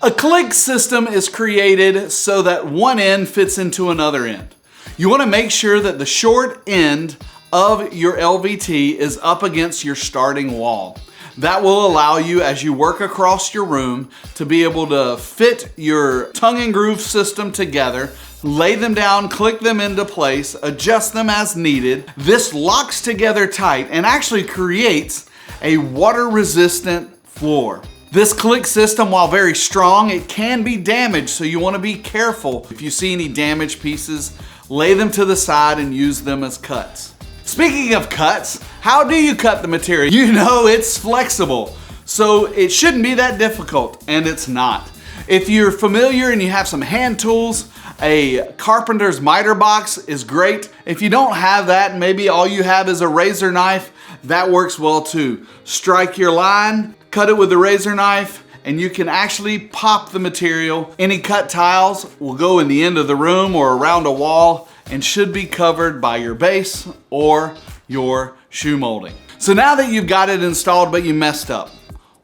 A click system is created so that one end fits into another end. You want to make sure that the short end of your LVT is up against your starting wall. That will allow you, as you work across your room, to be able to fit your tongue and groove system together, lay them down, click them into place, adjust them as needed. This locks together tight and actually creates a water-resistant floor. This click system, while very strong, it can be damaged, so you want to be careful. If you see any damaged pieces, lay them to the side and use them as cuts. Speaking of cuts, how do you cut the material? You know it's flexible, so it shouldn't be that difficult, and it's not. If you're familiar and you have some hand tools, a carpenter's miter box is great. If you don't have that, maybe all you have is a razor knife, that works well too. Strike your line, cut it with the razor knife, and you can actually pop the material. Any cut tiles will go in the end of the room or around a wall and should be covered by your base or your shoe molding. So now that you've got it installed but you messed up,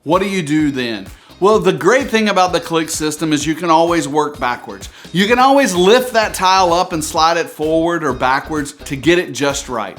what do you do then? Well, the great thing about the click system is you can always work backwards. You can always lift that tile up and slide it forward or backwards to get it just right.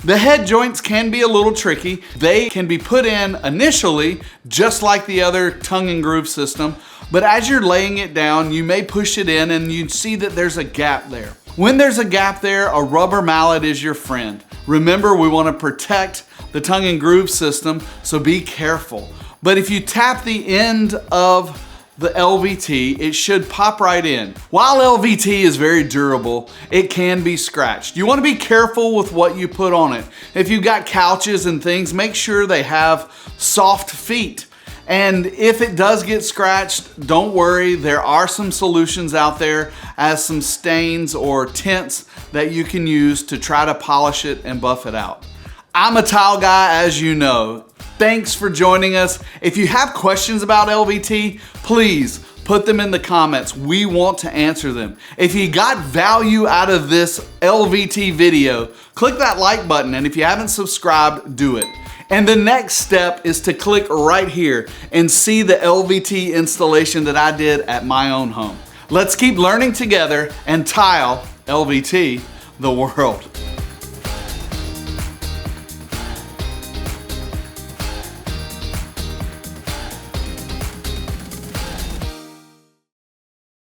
The head joints can be a little tricky. They can be put in initially just like the other tongue and groove system, but as you're laying it down, you may push it in and you see that there's a gap there. When there's a gap there, a rubber mallet is your friend. Remember, we want to protect the tongue and groove system, so be careful. But if you tap the end of the LVT, it should pop right in. While LVT is very durable, it can be scratched. You want to be careful with what you put on it. If you've got couches and things, make sure they have soft feet. And if it does get scratched, don't worry, there are some solutions out there as some stains or tints that you can use to try to polish it and buff it out. I'm a tile guy, as you know. Thanks for joining us. If you have questions about LVT, please put them in the comments. We want to answer them. If you got value out of this LVT video, click that like button, and if you haven't subscribed, do it. And the next step is to click right here and see the LVT installation that I did at my own home. Let's keep learning together and tile LVT the world.